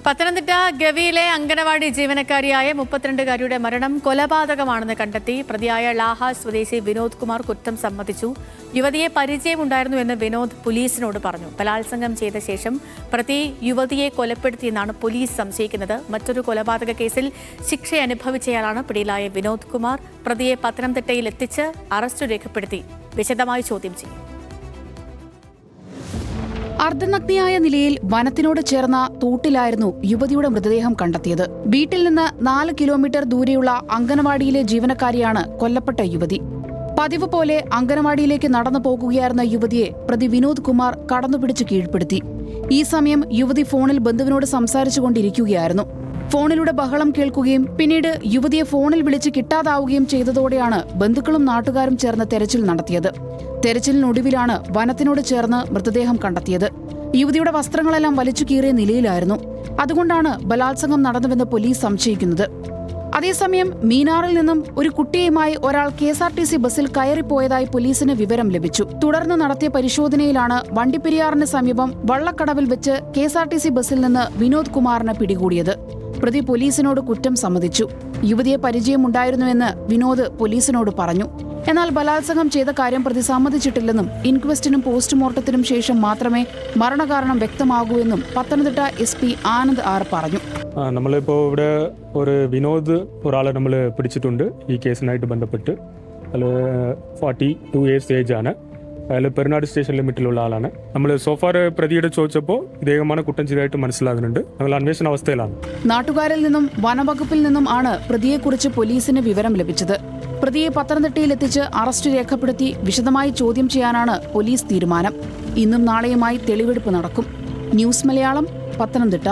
പത്തനംതിട്ട ഗവിയിലെ അംഗനവാടി ജീവനക്കാരിയായ 32-കാരിയുടെ മരണം കൊലപാതകമാണെന്ന് കണ്ടെത്തി. പ്രതിയായ ലാഹ സ്വദേശി വിനോദ് കുമാർ കുറ്റം സമ്മതിച്ചു. യുവതിയെ പരിചയമുണ്ടായിരുന്നുവെന്ന് വിനോദ് പോലീസിനോട് പറഞ്ഞു. ബലാത്സംഗം ചെയ്ത ശേഷം പ്രതി യുവതിയെ കൊലപ്പെടുത്തിയെന്നാണ് പോലീസ് സംശയിക്കുന്നത്. മറ്റൊരു കൊലപാതക കേസിൽ ശിക്ഷ അനുഭവിച്ചയാളാണ് പിടിയിലായ വിനോദ് കുമാർ. പ്രതിയെ പത്തനംതിട്ടയിൽ എത്തിച്ച് അറസ്റ്റ് രേഖപ്പെടുത്തി വിശദമായി ചോദ്യം ചെയ്യും. അർദ്ധനഗ്നിയായ നിലയിൽ വനത്തിനോട് ചേർന്ന തോട്ടിലായിരുന്നു യുവതിയുടെ മൃതദേഹം കണ്ടെത്തിയത്. വീട്ടിൽ നിന്ന് 4 കിലോമീറ്റർ ദൂരെയുള്ള അംഗനവാടിയിലെ ജീവനക്കാരിയാണ് കൊല്ലപ്പെട്ട യുവതി. പതിവ് പോലെ അംഗനവാടിയിലേക്ക് നടന്നു പോകുകയായിരുന്ന യുവതിയെ പ്രതി വിനോദ് കുമാർ കടന്നുപിടിച്ച് കീഴ്പ്പെടുത്തി. ഈ സമയം യുവതി ഫോണിൽ ബന്ധുവിനോട് സംസാരിച്ചുകൊണ്ടിരിക്കുകയായിരുന്നു. ഫോണിലൂടെ ബഹളം കേൾക്കുകയും പിന്നീട് യുവതിയെ ഫോണിൽ വിളിച്ച് കിട്ടാതാവുകയും ചെയ്തതോടെയാണ് ബന്ധുക്കളും നാട്ടുകാരും ചേർന്ന് തെരച്ചിൽ നടത്തിയത്. തെരച്ചിലിനൊടുവിലാണ് വനത്തിനോട് ചേർന്ന് മൃതദേഹം കണ്ടെത്തിയത്. യുവതിയുടെ വസ്ത്രങ്ങളെല്ലാം വലിച്ചു കീറിയ നിലയിലായിരുന്നു. അതുകൊണ്ടാണ് ബലാത്സംഗം നടന്നുവെന്ന് പോലീസ് സംശയിക്കുന്നത്. അതേസമയം മീനാറിൽ നിന്നും ഒരു കുട്ടിയുമായി ഒരാൾ KSRTC ബസ്സിൽ കയറിപ്പോയതായി പോലീസിന് വിവരം ലഭിച്ചു. തുടർന്ന് നടത്തിയ പരിശോധനയിലാണ് വണ്ടിപ്പെരിയാറിന് സമീപം വള്ളക്കടവിൽ വെച്ച് KSRTC ബസ്സിൽ നിന്ന് വിനോദ് കുമാറിനെ പിടികൂടിയത്. പ്രതി പോലീസിനോട് കുറ്റം സമ്മതിച്ചു. യുവതിയെ പരിചയമുണ്ടായിരുന്നുവെന്ന് വിനോദ് പോലീസിനോട് പറഞ്ഞു. എന്നാൽ ബലാത്സംഗം ചെയ്ത കാര്യം പ്രതി സമ്മതിച്ചിട്ടില്ലെന്നും ഇൻക്വസ്റ്റിനും പോസ്റ്റ്മോർട്ടത്തിനും ശേഷം മാത്രമേ മരണകാരണം വ്യക്തമാകൂ എന്നും പത്തനംതിട്ട SP ആനന്ദ് R പറഞ്ഞു. നമ്മളിപ്പോൾ ഇവിടെ ഒരു വിനോദ് ഒരാളെ നമ്മൾ പിടിച്ചിട്ടുണ്ട് ഈ കേസിനായിട്ട് ബന്ധപ്പെട്ട്. അതിൽ 42 years ഏജ് ആണ്. അയാൾ പെരുന്നാട് സ്റ്റേഷൻ ലിമിറ്റിലുള്ള ആളാണ്. നമ്മൾ സോഫാർ പ്രതിയുടെ ചോദിച്ചപ്പോൾ ഇദ്ദേഹമാണ് കുറ്റം ചെയ്തതായിട്ട് മനസ്സിലാകുന്നുണ്ട്. ഞങ്ങൾ അന്വേഷണ അവസ്ഥയിലാണ്. നാട്ടുകാരിൽ നിന്നും വനവകുപ്പിൽ നിന്നും ആണ് പ്രതിയെക്കുറിച്ച് പോലീസിന് വിവരം ലഭിച്ചത്. പ്രതിയെ പത്തനംതിട്ടയിലെത്തിച്ച് അറസ്റ്റ് രേഖപ്പെടുത്തി വിശദമായി ചോദ്യം ചെയ്യാനാണ് പോലീസ് തീരുമാനം. ഇന്നും നാളെയുമായി തെളിവെടുപ്പ് നടക്കും. ന്യൂസ് മലയാളം, പത്തനംതിട്ട.